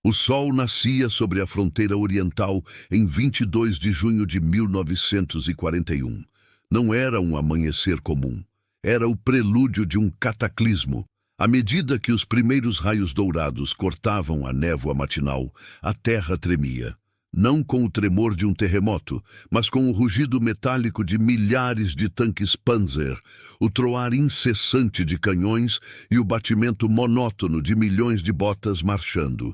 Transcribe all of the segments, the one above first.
O sol nascia sobre a fronteira oriental em 22 de junho de 1941. Não era um amanhecer comum. Era o prelúdio de um cataclismo. À medida que os primeiros raios dourados cortavam a névoa matinal, a terra tremia. Não com o tremor de um terremoto, mas com o rugido metálico de milhares de tanques Panzer, o troar incessante de canhões e o batimento monótono de milhões de botas marchando.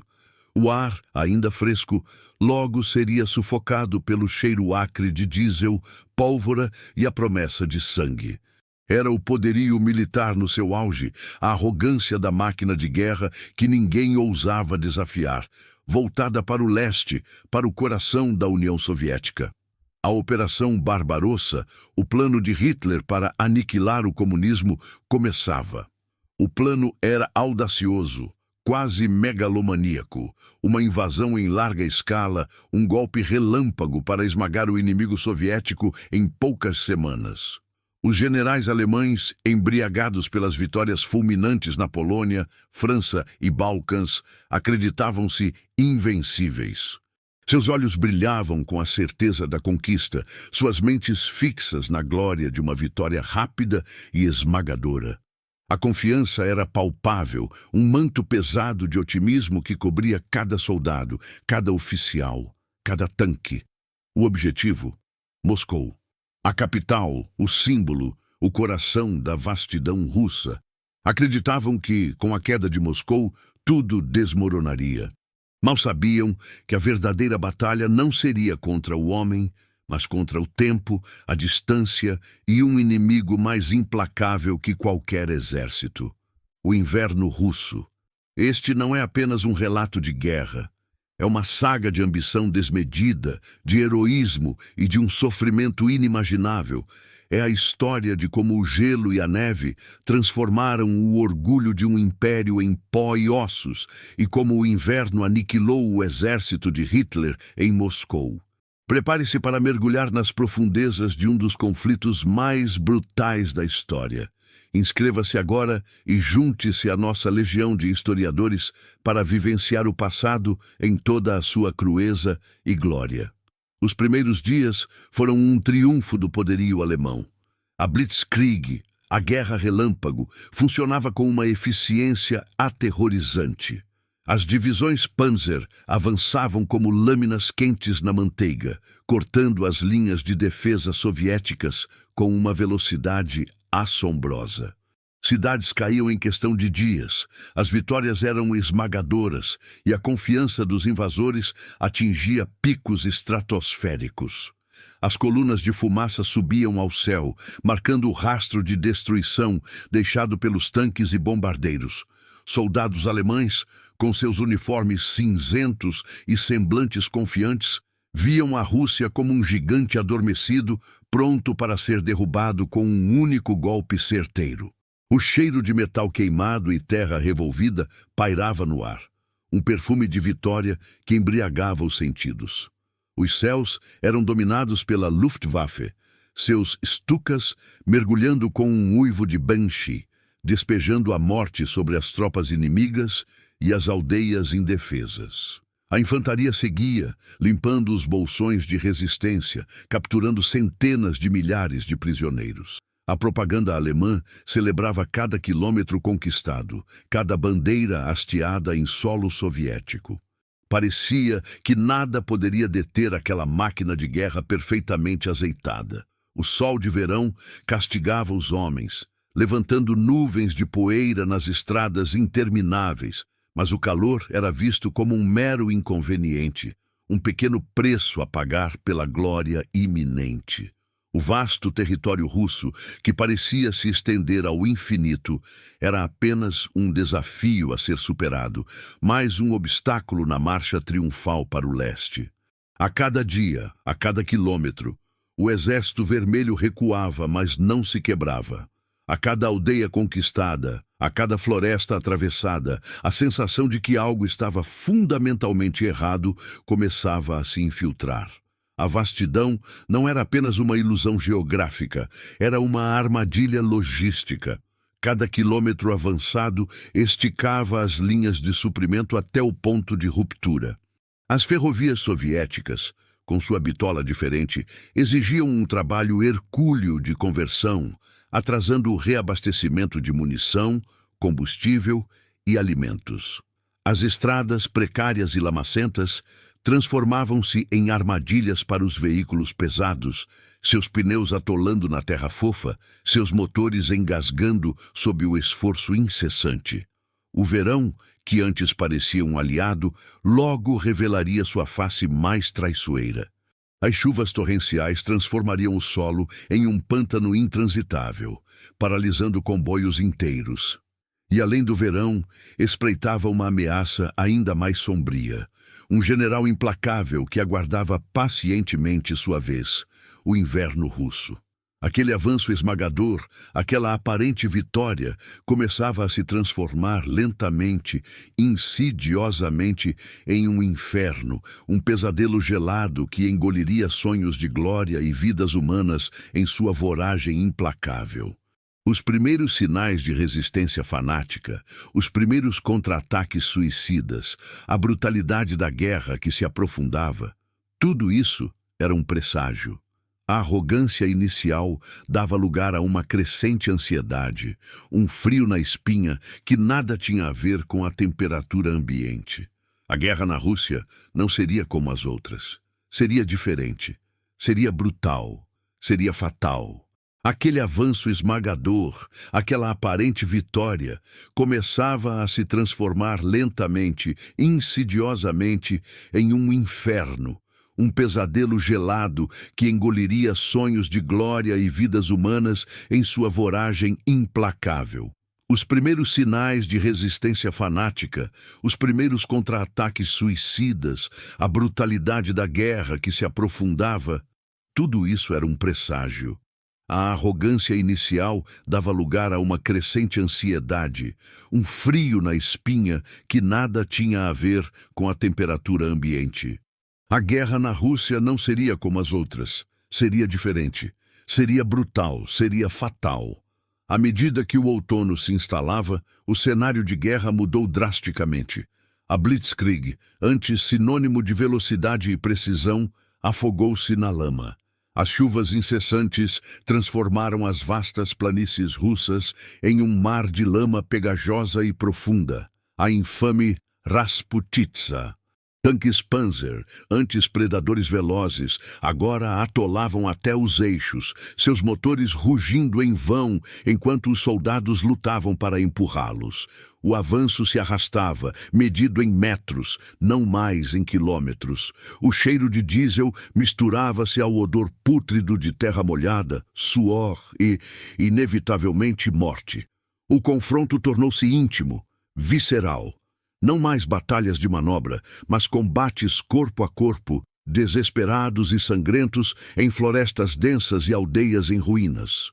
O ar, ainda fresco, logo seria sufocado pelo cheiro acre de diesel, pólvora e a promessa de sangue. Era o poderio militar no seu auge, a arrogância da máquina de guerra que ninguém ousava desafiar, voltada para o leste, para o coração da União Soviética. A Operação Barbarossa, o plano de Hitler para aniquilar o comunismo, começava. O plano era audacioso, quase megalomaníaco, uma invasão em larga escala, um golpe relâmpago para esmagar o inimigo soviético em poucas semanas. Os generais alemães, embriagados pelas vitórias fulminantes na Polônia, França e Balcãs, acreditavam-se invencíveis. Seus olhos brilhavam com a certeza da conquista, suas mentes fixas na glória de uma vitória rápida e esmagadora. A confiança era palpável, um manto pesado de otimismo que cobria cada soldado, cada oficial, cada tanque. O objetivo? Moscou. A capital, o símbolo, o coração da vastidão russa. Acreditavam que, com a queda de Moscou, tudo desmoronaria. Mal sabiam que a verdadeira batalha não seria contra o homem, mas contra o tempo, a distância e um inimigo mais implacável que qualquer exército. O inverno russo. Este não é apenas um relato de guerra. É uma saga de ambição desmedida, de heroísmo e de um sofrimento inimaginável. É a história de como o gelo e a neve transformaram o orgulho de um império em pó e ossos, e como o inverno aniquilou o exército de Hitler em Moscou. Prepare-se para mergulhar nas profundezas de um dos conflitos mais brutais da história. Inscreva-se agora e junte-se à nossa legião de historiadores para vivenciar o passado em toda a sua crueza e glória. Os primeiros dias foram um triunfo do poderio alemão. A Blitzkrieg, a guerra relâmpago, funcionava com uma eficiência aterrorizante. As divisões Panzer avançavam como lâminas quentes na manteiga, cortando as linhas de defesa soviéticas com uma velocidade assombrosa. Cidades caíam em questão de dias, as vitórias eram esmagadoras e a confiança dos invasores atingia picos estratosféricos. As colunas de fumaça subiam ao céu, marcando o rastro de destruição deixado pelos tanques e bombardeiros. Soldados alemães, com seus uniformes cinzentos e semblantes confiantes, viam a Rússia como um gigante adormecido, pronto para ser derrubado com um único golpe certeiro. O cheiro de metal queimado e terra revolvida pairava no ar, um perfume de vitória que embriagava os sentidos. Os céus eram dominados pela Luftwaffe, seus Stukas mergulhando com um uivo de Banshee, despejando a morte sobre as tropas inimigas e as aldeias indefesas. A infantaria seguia, limpando os bolsões de resistência, capturando centenas de milhares de prisioneiros. A propaganda alemã celebrava cada quilômetro conquistado, cada bandeira hasteada em solo soviético. Parecia que nada poderia deter aquela máquina de guerra perfeitamente azeitada. O sol de verão castigava os homens, levantando nuvens de poeira nas estradas intermináveis, mas o calor era visto como um mero inconveniente, um pequeno preço a pagar pela glória iminente. O vasto território russo, que parecia se estender ao infinito, era apenas um desafio a ser superado, mais um obstáculo na marcha triunfal para o leste. A cada dia, a cada quilômetro, o exército vermelho recuava, mas não se quebrava. A cada aldeia conquistada, a cada floresta atravessada, a sensação de que algo estava fundamentalmente errado começava a se infiltrar. A vastidão não era apenas uma ilusão geográfica, era uma armadilha logística. Cada quilômetro avançado esticava as linhas de suprimento até o ponto de ruptura. As ferrovias soviéticas, com sua bitola diferente, exigiam um trabalho hercúleo de conversão, atrasando o reabastecimento de munição, combustível e alimentos. As estradas, precárias e lamacentas, transformavam-se em armadilhas para os veículos pesados, seus pneus atolando na terra fofa, seus motores engasgando sob o esforço incessante. O verão, que antes parecia um aliado, logo revelaria sua face mais traiçoeira. As chuvas torrenciais transformariam o solo em um pântano intransitável, paralisando comboios inteiros. E além do verão, espreitava uma ameaça ainda mais sombria. Um general implacável que aguardava pacientemente sua vez, o inverno russo. Aquele avanço esmagador, aquela aparente vitória, começava a se transformar lentamente, insidiosamente, em um inferno, um pesadelo gelado que engoliria sonhos de glória e vidas humanas em sua voragem implacável. Os primeiros sinais de resistência fanática, os primeiros contra-ataques suicidas, a brutalidade da guerra que se aprofundava, tudo isso era um presságio. A arrogância inicial dava lugar a uma crescente ansiedade, um frio na espinha que nada tinha a ver com a temperatura ambiente. A guerra na Rússia não seria como as outras. Seria diferente. Seria brutal. Seria fatal. Aquele avanço esmagador, aquela aparente vitória, começava a se transformar lentamente, insidiosamente, em um inferno. Um pesadelo gelado que engoliria sonhos de glória e vidas humanas em sua voragem implacável. Os primeiros sinais de resistência fanática, os primeiros contra-ataques suicidas, a brutalidade da guerra que se aprofundava, tudo isso era um presságio. A arrogância inicial dava lugar a uma crescente ansiedade, um frio na espinha que nada tinha a ver com a temperatura ambiente. A guerra na Rússia não seria como as outras. Seria diferente. Seria brutal, seria fatal. À medida que o outono se instalava, o cenário de guerra mudou drasticamente. A Blitzkrieg, antes sinônimo de velocidade e precisão, afogou-se na lama. As chuvas incessantes transformaram as vastas planícies russas em um mar de lama pegajosa e profunda, a infame Rasputitsa. Tanques Panzer, antes predadores velozes, agora atolavam até os eixos, seus motores rugindo em vão enquanto os soldados lutavam para empurrá-los. O avanço se arrastava, medido em metros, não mais em quilômetros. O cheiro de diesel misturava-se ao odor pútrido de terra molhada, suor e, inevitavelmente, morte. O confronto tornou-se íntimo, visceral. Não mais batalhas de manobra, mas combates corpo a corpo, desesperados e sangrentos em florestas densas e aldeias em ruínas.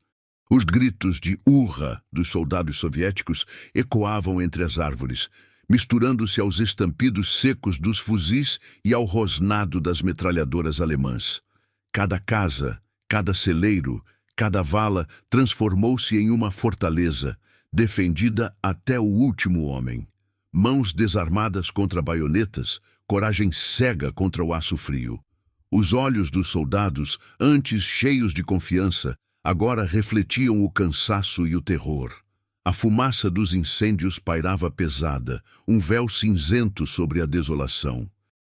Os gritos de urra dos soldados soviéticos ecoavam entre as árvores, misturando-se aos estampidos secos dos fuzis e ao rosnado das metralhadoras alemãs. Cada casa, cada celeiro, cada vala transformou-se em uma fortaleza, defendida até o último homem. Mãos desarmadas contra baionetas, coragem cega contra o aço frio. Os olhos dos soldados, antes cheios de confiança, agora refletiam o cansaço e o terror. A fumaça dos incêndios pairava pesada, um véu cinzento sobre a desolação.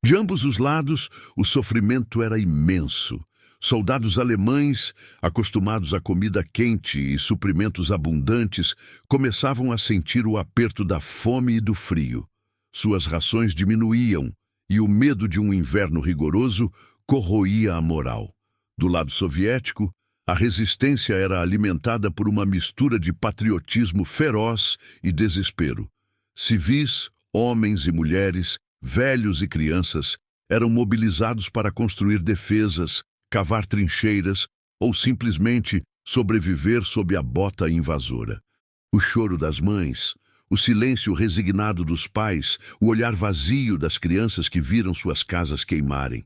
De ambos os lados, o sofrimento era imenso. Soldados alemães, acostumados a comida quente e suprimentos abundantes, começavam a sentir o aperto da fome e do frio. Suas rações diminuíam e o medo de um inverno rigoroso corroía a moral. Do lado soviético, a resistência era alimentada por uma mistura de patriotismo feroz e desespero. Civis, homens e mulheres, velhos e crianças, eram mobilizados para construir defesas, cavar trincheiras ou simplesmente sobreviver sob a bota invasora. O choro das mães, o silêncio resignado dos pais, o olhar vazio das crianças que viram suas casas queimarem.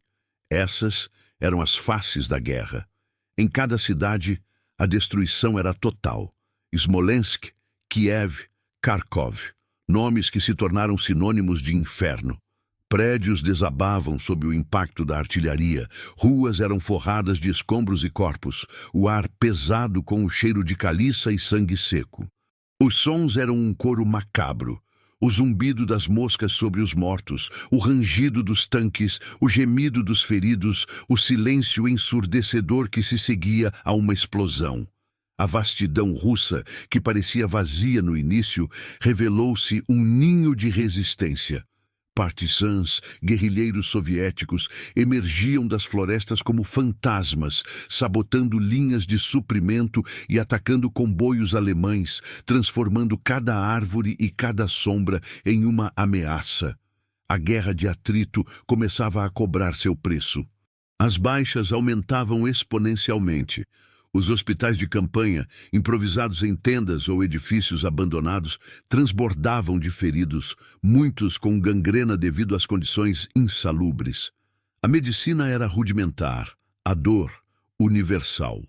Essas eram as faces da guerra. Em cada cidade, a destruição era total. Smolensk, Kiev, Kharkov, nomes que se tornaram sinônimos de inferno. Prédios desabavam sob o impacto da artilharia, ruas eram forradas de escombros e corpos, o ar pesado com o cheiro de caliça e sangue seco. Os sons eram um coro macabro, o zumbido das moscas sobre os mortos, o rangido dos tanques, o gemido dos feridos, o silêncio ensurdecedor que se seguia a uma explosão. A vastidão russa, que parecia vazia no início, revelou-se um ninho de resistência. Partisãs, guerrilheiros soviéticos, emergiam das florestas como fantasmas, sabotando linhas de suprimento e atacando comboios alemães, transformando cada árvore e cada sombra em uma ameaça. A guerra de atrito começava a cobrar seu preço. As baixas aumentavam exponencialmente. Os hospitais de campanha, improvisados em tendas ou edifícios abandonados, transbordavam de feridos, muitos com gangrena devido às condições insalubres. A medicina era rudimentar, a dor, universal.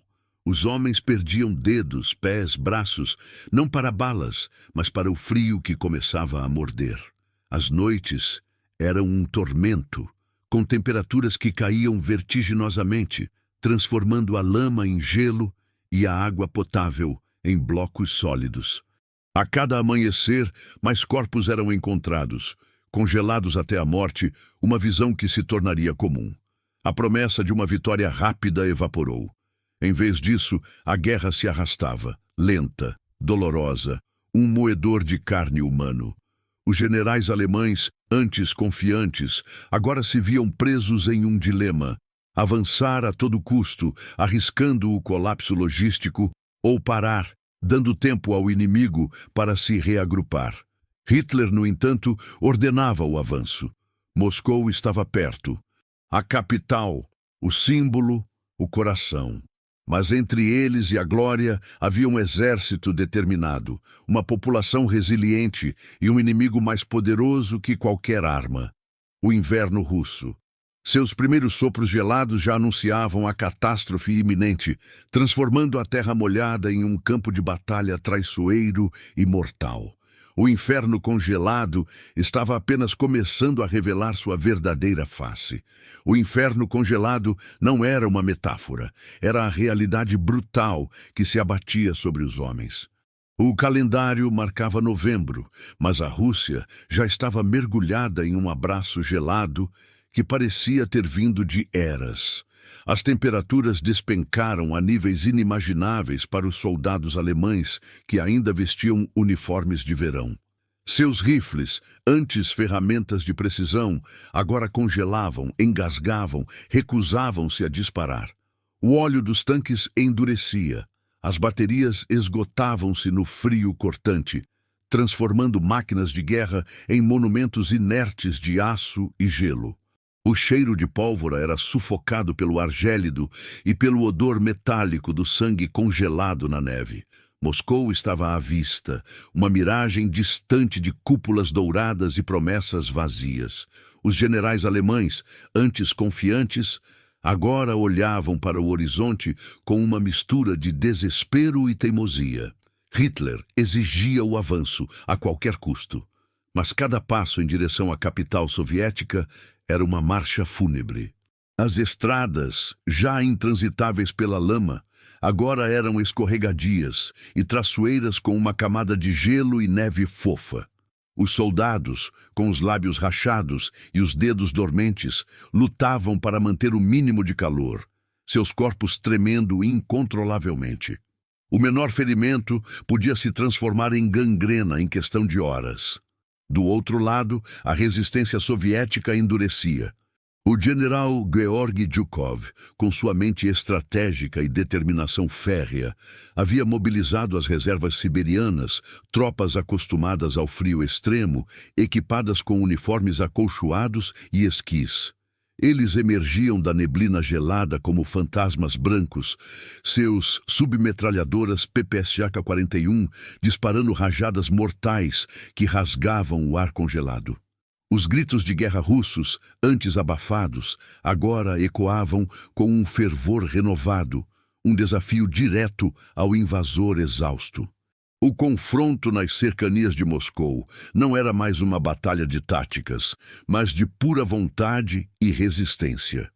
Os homens perdiam dedos, pés, braços, não para balas, mas para o frio que começava a morder. As noites eram um tormento, com temperaturas que caíam vertiginosamente, transformando a lama em gelo e a água potável em blocos sólidos. A cada amanhecer, mais corpos eram encontrados, congelados até a morte, uma visão que se tornaria comum. A promessa de uma vitória rápida evaporou. Em vez disso, a guerra se arrastava, lenta, dolorosa, um moedor de carne humano. Os generais alemães, antes confiantes, agora se viam presos em um dilema: avançar a todo custo, arriscando o colapso logístico, ou parar, dando tempo ao inimigo para se reagrupar. Hitler, no entanto, ordenava o avanço. Moscou estava perto. A capital, o símbolo, o coração. Mas entre eles e a glória havia um exército determinado, uma população resiliente e um inimigo mais poderoso que qualquer arma: o inverno russo. Seus primeiros sopros gelados já anunciavam a catástrofe iminente, transformando a terra molhada em um campo de batalha traiçoeiro e mortal. O inferno congelado estava apenas começando a revelar sua verdadeira face. O inferno congelado não era uma metáfora, era a realidade brutal que se abatia sobre os homens. O calendário marcava novembro, mas a Rússia já estava mergulhada em um abraço gelado que parecia ter vindo de eras. As temperaturas despencaram a níveis inimagináveis para os soldados alemães que ainda vestiam uniformes de verão. Seus rifles, antes ferramentas de precisão, agora congelavam, engasgavam, recusavam-se a disparar. O óleo dos tanques endurecia. As baterias esgotavam-se no frio cortante, transformando máquinas de guerra em monumentos inertes de aço e gelo. O cheiro de pólvora era sufocado pelo ar gélido e pelo odor metálico do sangue congelado na neve. Moscou estava à vista, uma miragem distante de cúpulas douradas e promessas vazias. Os generais alemães, antes confiantes, agora olhavam para o horizonte com uma mistura de desespero e teimosia. Hitler exigia o avanço a qualquer custo, mas cada passo em direção à capital soviética era uma marcha fúnebre. As estradas, já intransitáveis pela lama, agora eram escorregadias e traçoeiras com uma camada de gelo e neve fofa. Os soldados, com os lábios rachados e os dedos dormentes, lutavam para manter o mínimo de calor, seus corpos tremendo incontrolavelmente. O menor ferimento podia se transformar em gangrena em questão de horas. Do outro lado, a resistência soviética endurecia. O general Georgy Zhukov, com sua mente estratégica e determinação férrea, havia mobilizado as reservas siberianas, tropas acostumadas ao frio extremo, equipadas com uniformes acolchoados e esquis. Eles emergiam da neblina gelada como fantasmas brancos, seus submetralhadoras PPSJ-41 disparando rajadas mortais que rasgavam o ar congelado. Os gritos de guerra russos, antes abafados, agora ecoavam com um fervor renovado, um desafio direto ao invasor exausto. O confronto nas cercanias de Moscou não era mais uma batalha de táticas, mas de pura vontade e resistência.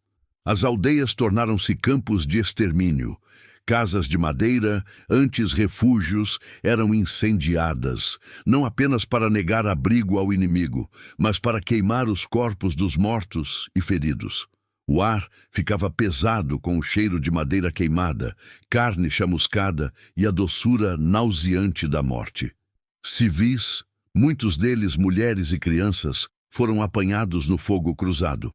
As aldeias tornaram-se campos de extermínio. Casas de madeira, antes refúgios, eram incendiadas, não apenas para negar abrigo ao inimigo, mas para queimar os corpos dos mortos e feridos. O ar ficava pesado com o cheiro de madeira queimada, carne chamuscada e a doçura nauseante da morte. Civis, muitos deles mulheres e crianças, foram apanhados no fogo cruzado.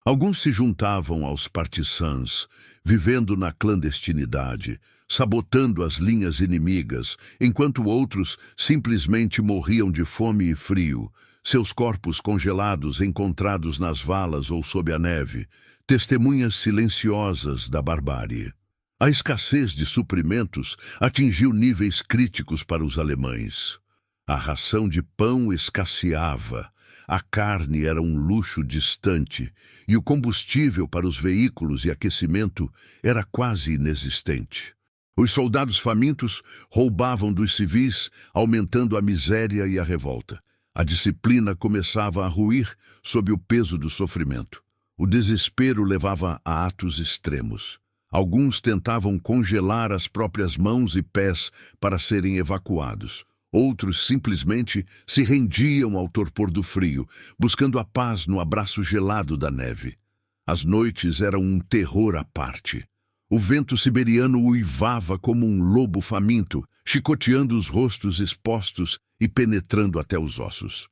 Alguns se juntavam aos partisãs, vivendo na clandestinidade, sabotando as linhas inimigas, enquanto outros simplesmente morriam de fome e frio, seus corpos congelados encontrados nas valas ou sob a neve, testemunhas silenciosas da barbárie. A escassez de suprimentos atingiu níveis críticos para os alemães. A ração de pão escasseava, a carne era um luxo distante e o combustível para os veículos e aquecimento era quase inexistente. Os soldados famintos roubavam dos civis, aumentando a miséria e a revolta. A disciplina começava a ruir sob o peso do sofrimento. O desespero levava a atos extremos. Alguns tentavam congelar as próprias mãos e pés para serem evacuados. Outros simplesmente se rendiam ao torpor do frio, buscando a paz no abraço gelado da neve. As noites eram um terror à parte. O vento siberiano uivava como um lobo faminto, chicoteando os rostos expostos e penetrando até os ossos.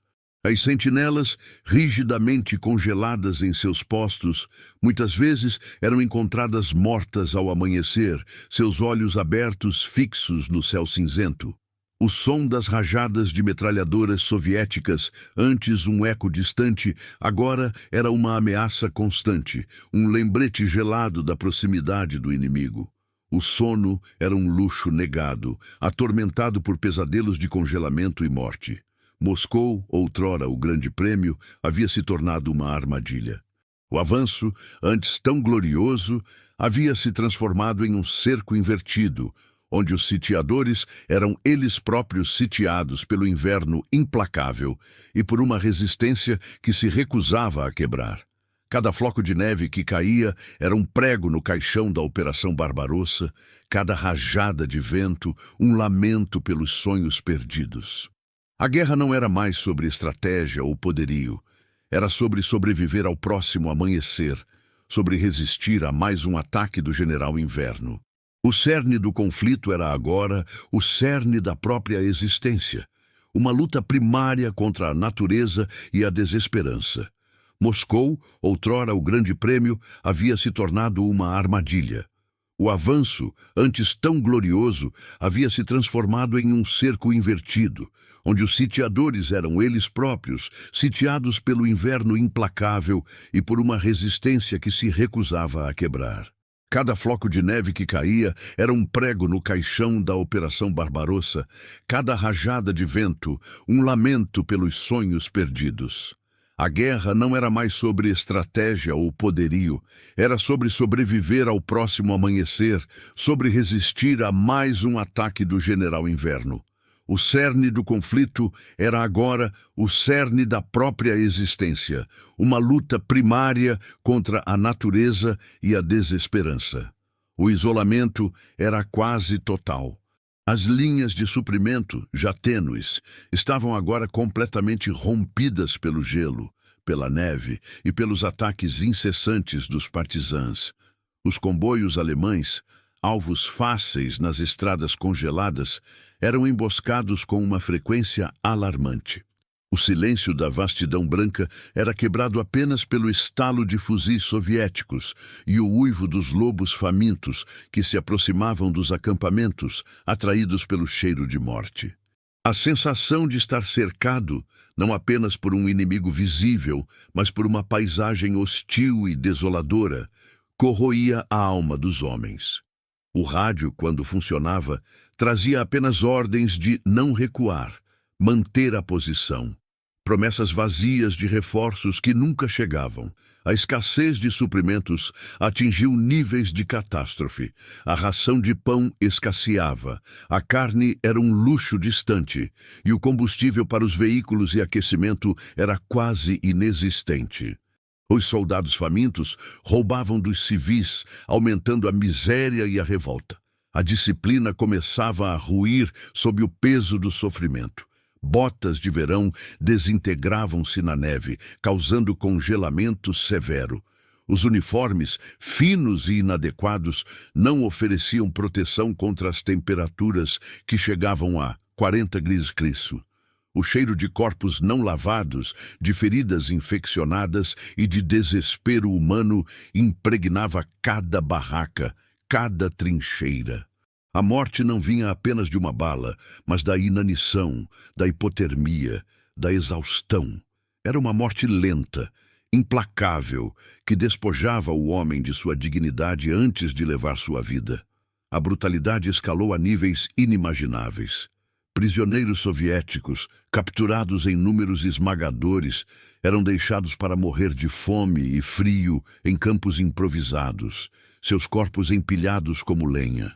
As sentinelas, rigidamente congeladas em seus postos, muitas vezes eram encontradas mortas ao amanhecer, seus olhos abertos fixos no céu cinzento. O som das rajadas de metralhadoras soviéticas, antes um eco distante, agora era uma ameaça constante, um lembrete gelado da proximidade do inimigo. O sono era um luxo negado, atormentado por pesadelos de congelamento e morte. Moscou, outrora o Grande Prêmio, havia se tornado uma armadilha. O avanço, antes tão glorioso, havia se transformado em um cerco invertido, onde os sitiadores eram eles próprios sitiados pelo inverno implacável e por uma resistência que se recusava a quebrar. Cada floco de neve que caía era um prego no caixão da Operação Barbarossa, cada rajada de vento um lamento pelos sonhos perdidos. A guerra não era mais sobre estratégia ou poderio, era sobre sobreviver ao próximo amanhecer, sobre resistir a mais um ataque do General Inverno. O cerne do conflito era agora o cerne da própria existência, uma luta primária contra a natureza e a desesperança. Moscou, outrora o Grande Prêmio, havia se tornado uma armadilha. O avanço, antes tão glorioso, havia se transformado em um cerco invertido, onde os sitiadores eram eles próprios, sitiados pelo inverno implacável e por uma resistência que se recusava a quebrar. Cada floco de neve que caía era um prego no caixão da Operação Barbarossa, cada rajada de vento, um lamento pelos sonhos perdidos. A guerra não era mais sobre estratégia ou poderio, era sobre sobreviver ao próximo amanhecer, sobre resistir a mais um ataque do General Inverno. O cerne do conflito era agora o cerne da própria existência, uma luta primária contra a natureza e a desesperança. O isolamento era quase total. As linhas de suprimento, já tênues, estavam agora completamente rompidas pelo gelo, pela neve e pelos ataques incessantes dos partisãs. Os comboios alemães, alvos fáceis nas estradas congeladas, eram emboscados com uma frequência alarmante. O silêncio da vastidão branca era quebrado apenas pelo estalo de fuzis soviéticos e o uivo dos lobos famintos que se aproximavam dos acampamentos, atraídos pelo cheiro de morte. A sensação de estar cercado, não apenas por um inimigo visível, mas por uma paisagem hostil e desoladora, corroía a alma dos homens. O rádio, quando funcionava, trazia apenas ordens de não recuar, manter a posição. Promessas vazias de reforços que nunca chegavam. A escassez de suprimentos atingiu níveis de catástrofe. A ração de pão escasseava, a carne era um luxo distante e o combustível para os veículos e aquecimento era quase inexistente. Os soldados famintos roubavam dos civis, aumentando a miséria e a revolta. A disciplina começava a ruir sob o peso do sofrimento. Botas de verão desintegravam-se na neve, causando congelamento severo. Os uniformes, finos e inadequados, não ofereciam proteção contra as temperaturas que chegavam a 40 graus Celsius. O cheiro de corpos não lavados, de feridas infeccionadas e de desespero humano impregnava cada barraca, cada trincheira. A morte não vinha apenas de uma bala, mas da inanição, da hipotermia, da exaustão. Era uma morte lenta, implacável, que despojava o homem de sua dignidade antes de levar sua vida. A brutalidade escalou a níveis inimagináveis. Prisioneiros soviéticos, capturados em números esmagadores, eram deixados para morrer de fome e frio em campos improvisados, seus corpos empilhados como lenha.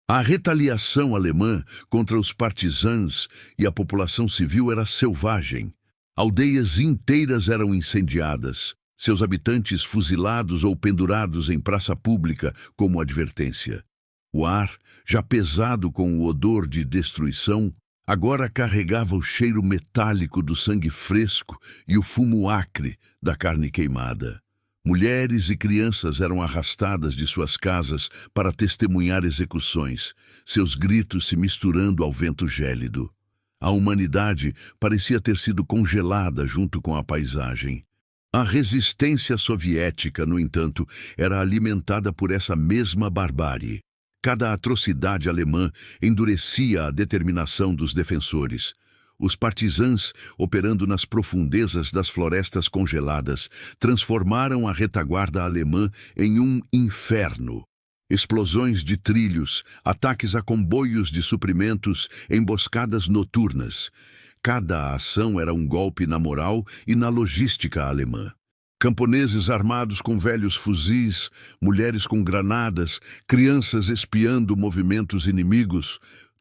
A retaliação alemã contra os partisãs e a população civil era selvagem. Aldeias inteiras eram incendiadas, seus habitantes fuzilados ou pendurados em praça pública como advertência. O ar, já pesado com o odor de destruição, agora carregava o cheiro metálico do sangue fresco e o fumo acre da carne queimada. Mulheres e crianças eram arrastadas de suas casas para testemunhar execuções, seus gritos se misturando ao vento gélido. A humanidade parecia ter sido congelada junto com a paisagem. A resistência soviética, no entanto, era alimentada por essa mesma barbárie. Cada atrocidade alemã endurecia a determinação dos defensores. Os partisãs, operando nas profundezas das florestas congeladas, transformaram a retaguarda alemã em um inferno. Explosões de trilhos, ataques a comboios de suprimentos, emboscadas noturnas. Cada ação era um golpe na moral e na logística alemã. Camponeses armados com velhos fuzis, mulheres com granadas, crianças espiando movimentos inimigos,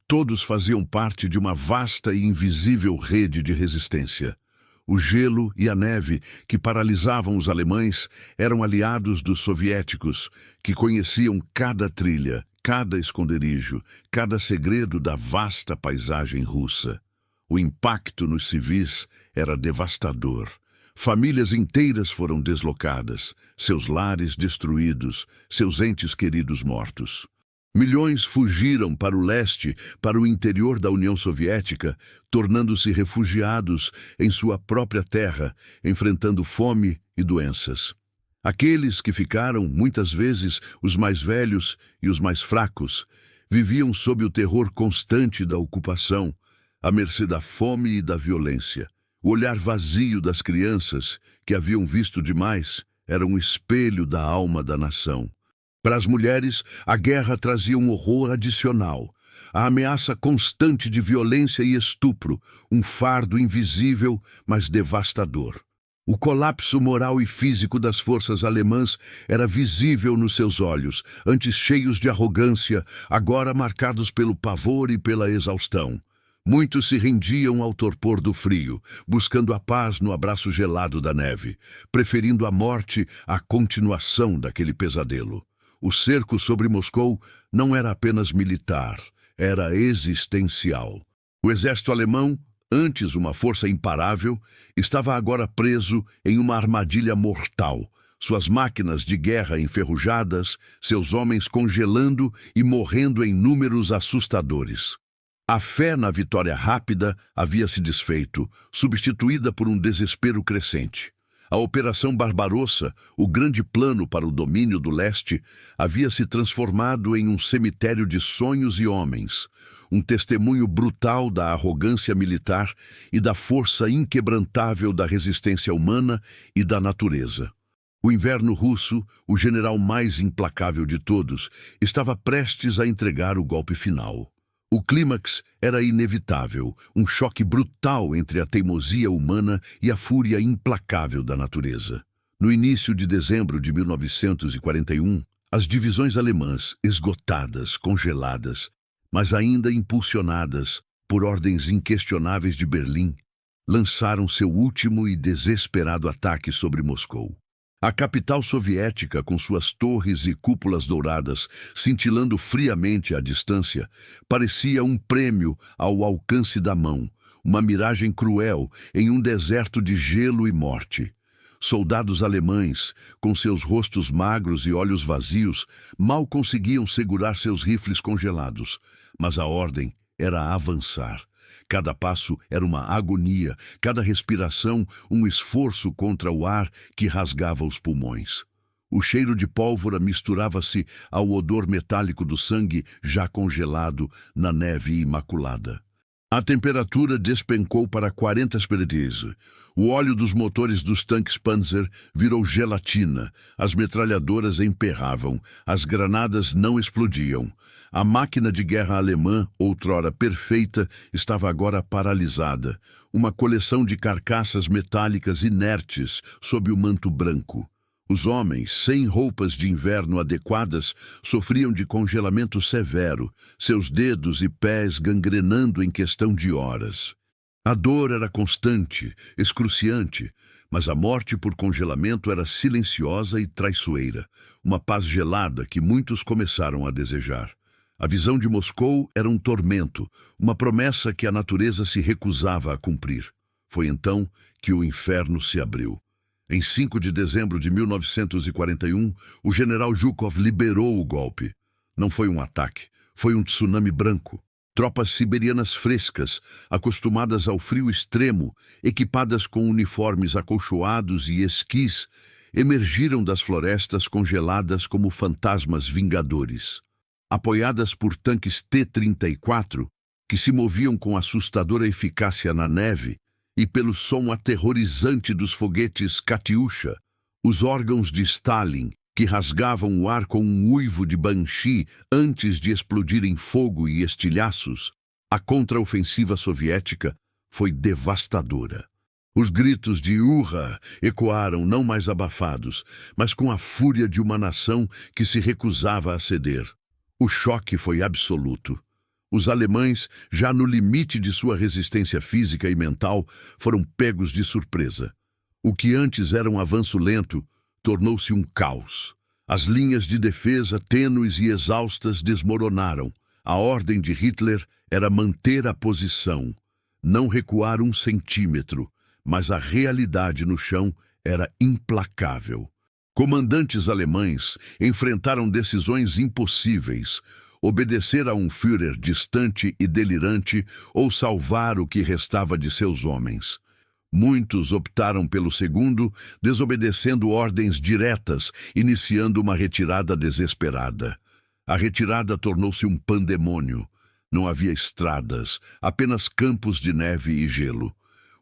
todos faziam parte de uma vasta e invisível rede de resistência. O gelo e a neve que paralisavam os alemães eram aliados dos soviéticos, que conheciam cada trilha, cada esconderijo, cada segredo da vasta paisagem russa. O impacto nos civis era devastador. Famílias inteiras foram deslocadas, seus lares destruídos, seus entes queridos mortos. Milhões fugiram para o leste, para o interior da União Soviética, tornando-se refugiados em sua própria terra, enfrentando fome e doenças. Aqueles que ficaram, muitas vezes, os mais velhos e os mais fracos, viviam sob o terror constante da ocupação, à mercê da fome e da violência. O olhar vazio das crianças, que haviam visto demais, era um espelho da alma da nação. Para as mulheres, a guerra trazia um horror adicional, a ameaça constante de violência e estupro, um fardo invisível, mas devastador. O colapso moral e físico das forças alemãs era visível nos seus olhos, antes cheios de arrogância, agora marcados pelo pavor e pela exaustão. Muitos se rendiam ao torpor do frio, buscando a paz no abraço gelado da neve, preferindo a morte à continuação daquele pesadelo. O cerco sobre Moscou não era apenas militar, era existencial. O exército alemão, antes uma força imparável, estava agora preso em uma armadilha mortal, suas máquinas de guerra enferrujadas, seus homens congelando e morrendo em números assustadores. A fé na vitória rápida havia se desfeito, substituída por um desespero crescente. A Operação Barbarossa, o grande plano para o domínio do leste, havia se transformado em um cemitério de sonhos e homens, um testemunho brutal da arrogância militar e da força inquebrantável da resistência humana e da natureza. O inverno russo, o general mais implacável de todos, estava prestes a entregar o golpe final. O clímax era inevitável, um choque brutal entre a teimosia humana e a fúria implacável da natureza. No início de dezembro de 1941, as divisões alemãs, esgotadas, congeladas, mas ainda impulsionadas por ordens inquestionáveis de Berlim, lançaram seu último e desesperado ataque sobre Moscou. A capital soviética, com suas torres e cúpulas douradas cintilando friamente à distância, parecia um prêmio ao alcance da mão, uma miragem cruel em um deserto de gelo e morte. Soldados alemães, com seus rostos magros e olhos vazios, mal conseguiam segurar seus rifles congelados, mas a ordem era avançar. Cada passo era uma agonia, cada respiração um esforço contra o ar que rasgava os pulmões. O cheiro de pólvora misturava-se ao odor metálico do sangue já congelado na neve imaculada. A temperatura despencou para 40 Celsius. O óleo dos motores dos tanques Panzer virou gelatina, as metralhadoras emperravam, as granadas não explodiam. A máquina de guerra alemã, outrora perfeita, estava agora paralisada, uma coleção de carcaças metálicas inertes sob o manto branco. Os homens, sem roupas de inverno adequadas, sofriam de congelamento severo, seus dedos e pés gangrenando em questão de horas. A dor era constante, excruciante, mas a morte por congelamento era silenciosa e traiçoeira, uma paz gelada que muitos começaram a desejar. A visão de Moscou era um tormento, uma promessa que a natureza se recusava a cumprir. Foi então que o inferno se abriu. Em 5 de dezembro de 1941, o general Zhukov liberou o golpe. Não foi um ataque, foi um tsunami branco. Tropas siberianas frescas, acostumadas ao frio extremo, equipadas com uniformes acolchoados e esquis, emergiram das florestas congeladas como fantasmas vingadores. Apoiadas por tanques T-34, que se moviam com assustadora eficácia na neve, e pelo som aterrorizante dos foguetes Katyusha, os órgãos de Stalin, que rasgavam o ar com um uivo de Banshee antes de explodir em fogo e estilhaços, a contraofensiva soviética foi devastadora. Os gritos de "Urra!" ecoaram não mais abafados, mas com a fúria de uma nação que se recusava a ceder. O choque foi absoluto. Os alemães, já no limite de sua resistência física e mental, foram pegos de surpresa. O que antes era um avanço lento, tornou-se um caos. As linhas de defesa, tênues e exaustas, desmoronaram. A ordem de Hitler era manter a posição, não recuar 1 centímetro, mas a realidade no chão era implacável. Comandantes alemães enfrentaram decisões impossíveis: obedecer a um Führer distante e delirante ou salvar o que restava de seus homens. Muitos optaram pelo segundo, desobedecendo ordens diretas, iniciando uma retirada desesperada. A retirada tornou-se um pandemônio. Não havia estradas, apenas campos de neve e gelo.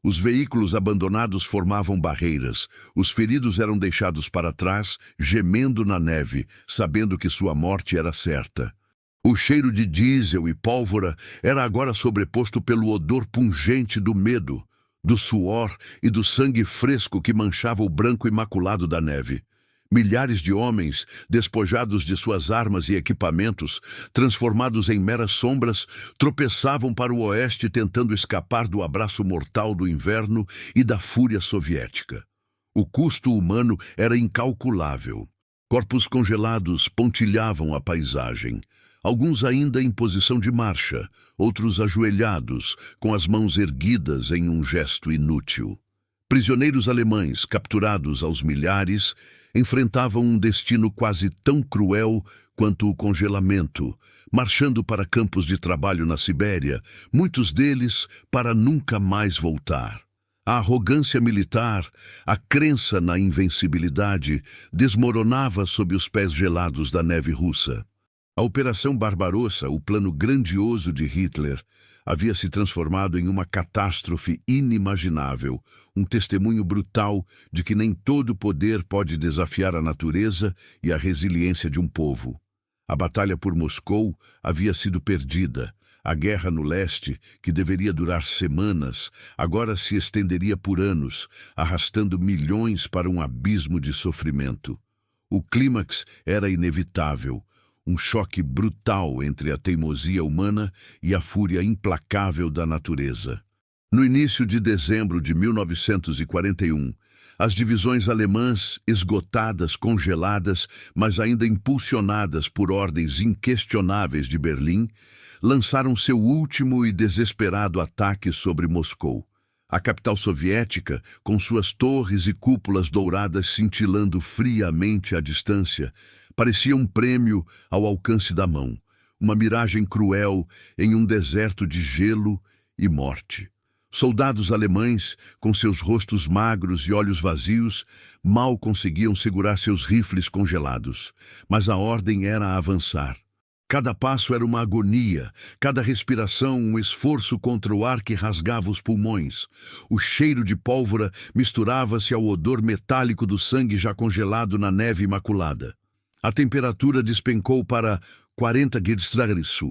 Os veículos abandonados formavam barreiras. Os feridos eram deixados para trás, gemendo na neve, sabendo que sua morte era certa. O cheiro de diesel e pólvora era agora sobreposto pelo odor pungente do medo, do suor e do sangue fresco que manchava o branco imaculado da neve. Milhares de homens, despojados de suas armas e equipamentos, transformados em meras sombras, tropeçavam para o oeste tentando escapar do abraço mortal do inverno e da fúria soviética. O custo humano era incalculável. Corpos congelados pontilhavam a paisagem. Alguns ainda em posição de marcha, outros ajoelhados, com as mãos erguidas em um gesto inútil. Prisioneiros alemães, capturados aos milhares, enfrentavam um destino quase tão cruel quanto o congelamento, marchando para campos de trabalho na Sibéria, muitos deles para nunca mais voltar. A arrogância militar, a crença na invencibilidade, desmoronava sob os pés gelados da neve russa. A Operação Barbarossa, o plano grandioso de Hitler, havia se transformado em uma catástrofe inimaginável, um testemunho brutal de que nem todo poder pode desafiar a natureza e a resiliência de um povo. A batalha por Moscou havia sido perdida, A guerra no leste, que deveria durar semanas, agora se estenderia por anos, arrastando milhões para um abismo de sofrimento. O clímax era inevitável, um choque brutal entre a teimosia humana e a fúria implacável da natureza. No início de dezembro de 1941, as divisões alemãs, esgotadas, congeladas, mas ainda impulsionadas por ordens inquestionáveis de Berlim, lançaram seu último e desesperado ataque sobre Moscou. A capital soviética, com suas torres e cúpulas douradas cintilando friamente à distância, parecia um prêmio ao alcance da mão, uma miragem cruel em um deserto de gelo e morte. Soldados alemães, com seus rostos magros e olhos vazios, mal conseguiam segurar seus rifles congelados, mas a ordem era avançar. Cada passo era uma agonia, cada respiração um esforço contra o ar que rasgava os pulmões. O cheiro de pólvora misturava-se ao odor metálico do sangue já congelado na neve imaculada. A temperatura despencou para 40 graus.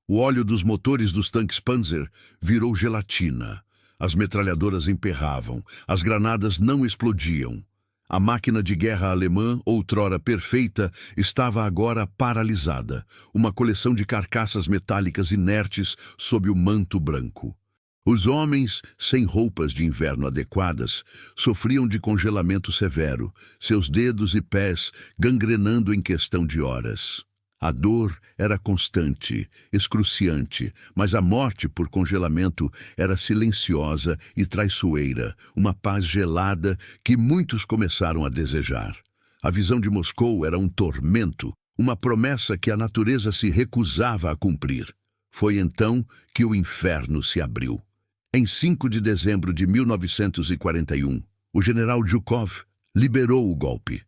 O óleo dos motores dos tanques Panzer virou gelatina. As metralhadoras emperravam, as granadas não explodiam. A máquina de guerra alemã, outrora perfeita, estava agora paralisada, uma coleção de carcaças metálicas inertes sob o manto branco. Os homens, sem roupas de inverno adequadas, sofriam de congelamento severo, seus dedos e pés gangrenando em questão de horas. A dor era constante, excruciante, mas a morte por congelamento era silenciosa e traiçoeira, uma paz gelada que muitos começaram a desejar. A visão de Moscou era um tormento, uma promessa que a natureza se recusava a cumprir. Foi então que o inferno se abriu. Em 5 de dezembro de 1941, o general Zhukov liberou o golpe.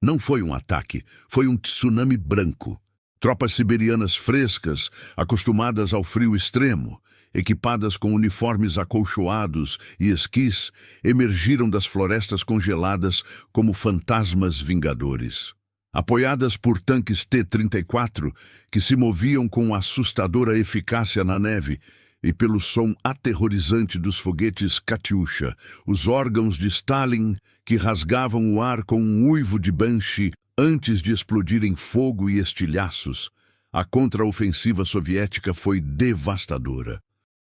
Não foi um ataque, foi um tsunami branco. Tropas siberianas frescas, acostumadas ao frio extremo, equipadas com uniformes acolchoados e esquis, emergiram das florestas congeladas como fantasmas vingadores. Apoiadas por tanques T-34, que se moviam com assustadora eficácia na neve, e pelo som aterrorizante dos foguetes Katyusha, os órgãos de Stalin, que rasgavam o ar com um uivo de Banshee, antes de explodir em fogo e estilhaços, a contraofensiva soviética foi devastadora.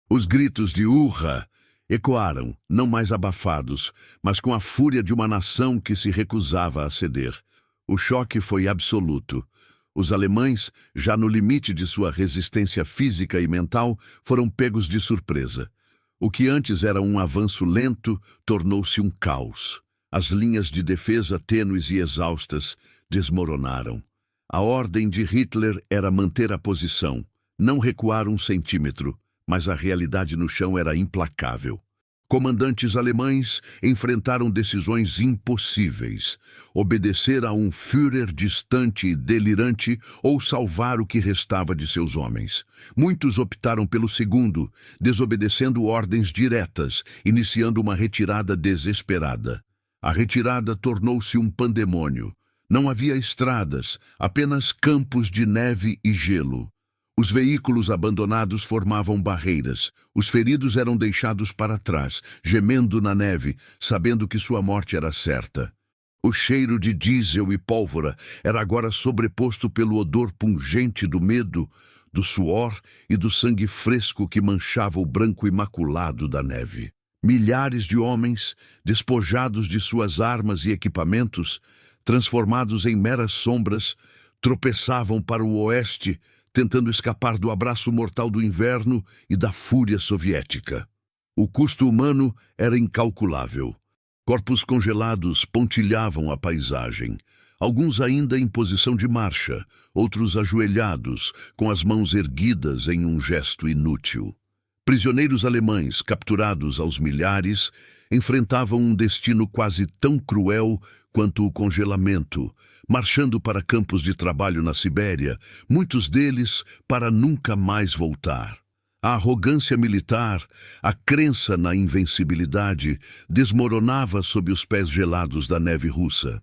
Os gritos de "Urra!" ecoaram, não mais abafados, mas com a fúria de uma nação que se recusava a ceder. O choque foi absoluto. Os alemães, já no limite de sua resistência física e mental, foram pegos de surpresa. O que antes era um avanço lento tornou-se um caos. As linhas de defesa tênues e exaustas desmoronaram. A ordem de Hitler era manter a posição, não recuar 1 centímetro, mas a realidade no chão era implacável. Comandantes alemães enfrentaram decisões impossíveis: obedecer a um Führer distante e delirante ou salvar o que restava de seus homens. Muitos optaram pelo segundo, desobedecendo ordens diretas, iniciando uma retirada desesperada. A retirada tornou-se um pandemônio. Não havia estradas, apenas campos de neve e gelo. Os veículos abandonados formavam barreiras. Os feridos eram deixados para trás, gemendo na neve, sabendo que sua morte era certa. O cheiro de diesel e pólvora era agora sobreposto pelo odor pungente do medo, do suor e do sangue fresco que manchava o branco imaculado da neve. Milhares de homens, despojados de suas armas e equipamentos, transformados em meras sombras, tropeçavam para o oeste, tentando escapar do abraço mortal do inverno e da fúria soviética. O custo humano era incalculável. Corpos congelados pontilhavam a paisagem, alguns ainda em posição de marcha, outros ajoelhados, com as mãos erguidas em um gesto inútil. Prisioneiros alemães, capturados aos milhares, enfrentavam um destino quase tão cruel quanto o congelamento, marchando para campos de trabalho na Sibéria, muitos deles para nunca mais voltar. A arrogância militar, a crença na invencibilidade, desmoronava sob os pés gelados da neve russa.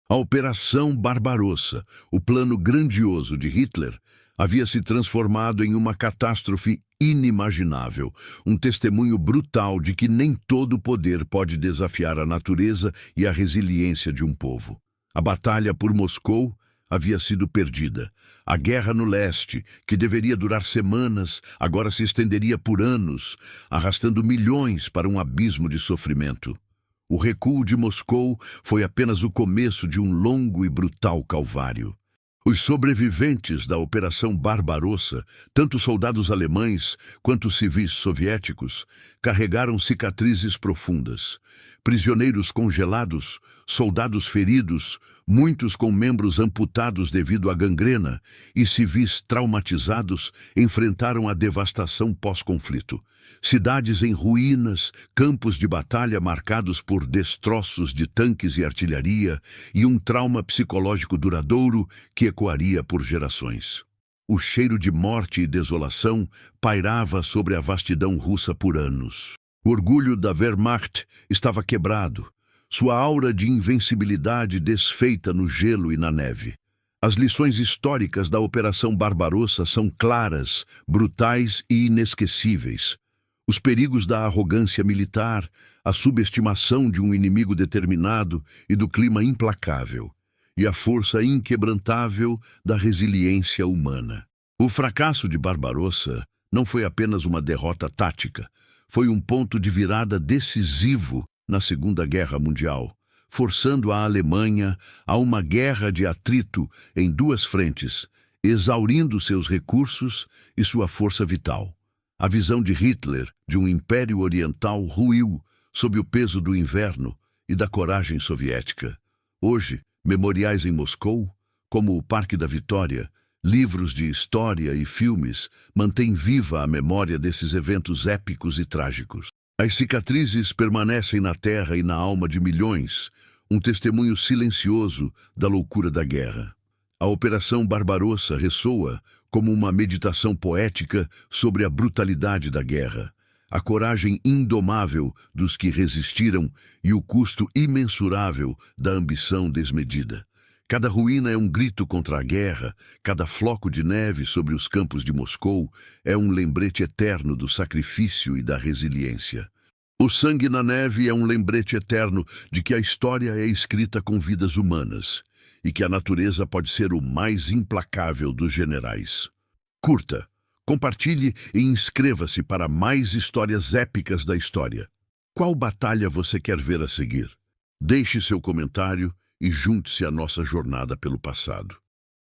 A Operação Barbarossa, o plano grandioso de Hitler, havia se transformado em uma catástrofe inimaginável, um testemunho brutal de que nem todo poder pode desafiar a natureza e a resiliência de um povo. A batalha por Moscou havia sido perdida. A guerra no leste, que deveria durar semanas, agora se estenderia por anos, arrastando milhões para um abismo de sofrimento. O recuo de Moscou foi apenas o começo de um longo e brutal calvário. Os sobreviventes da Operação Barbarossa, tanto soldados alemães quanto civis soviéticos, carregaram cicatrizes profundas. Prisioneiros congelados, soldados feridos, muitos com membros amputados devido à gangrena, e civis traumatizados enfrentaram a devastação pós-conflito. Cidades em ruínas, campos de batalha marcados por destroços de tanques e artilharia e um trauma psicológico duradouro que ecoaria por gerações. O cheiro de morte e desolação pairava sobre a vastidão russa por anos. O orgulho da Wehrmacht estava quebrado, sua aura de invencibilidade desfeita no gelo e na neve. As lições históricas da Operação Barbarossa são claras, brutais e inesquecíveis. Os perigos da arrogância militar, a subestimação de um inimigo determinado e do clima implacável, e a força inquebrantável da resiliência humana. O fracasso de Barbarossa não foi apenas uma derrota tática, foi um ponto de virada decisivo na Segunda Guerra Mundial, forçando a Alemanha a uma guerra de atrito em duas frentes, exaurindo seus recursos e sua força vital. A visão de Hitler de um império oriental ruiu sob o peso do inverno e da coragem soviética. Hoje, memoriais em Moscou, como o Parque da Vitória, livros de história e filmes mantêm viva a memória desses eventos épicos e trágicos. As cicatrizes permanecem na terra e na alma de milhões, um testemunho silencioso da loucura da guerra. A Operação Barbarossa ressoa como uma meditação poética sobre a brutalidade da guerra, a coragem indomável dos que resistiram e o custo imensurável da ambição desmedida. Cada ruína é um grito contra a guerra, cada floco de neve sobre os campos de Moscou é um lembrete eterno do sacrifício e da resiliência. O sangue na neve é um lembrete eterno de que a história é escrita com vidas humanas e que a natureza pode ser o mais implacável dos generais. Curta, compartilhe e inscreva-se para mais histórias épicas da história. Qual batalha você quer ver a seguir? Deixe seu comentário e junte-se à nossa jornada pelo passado.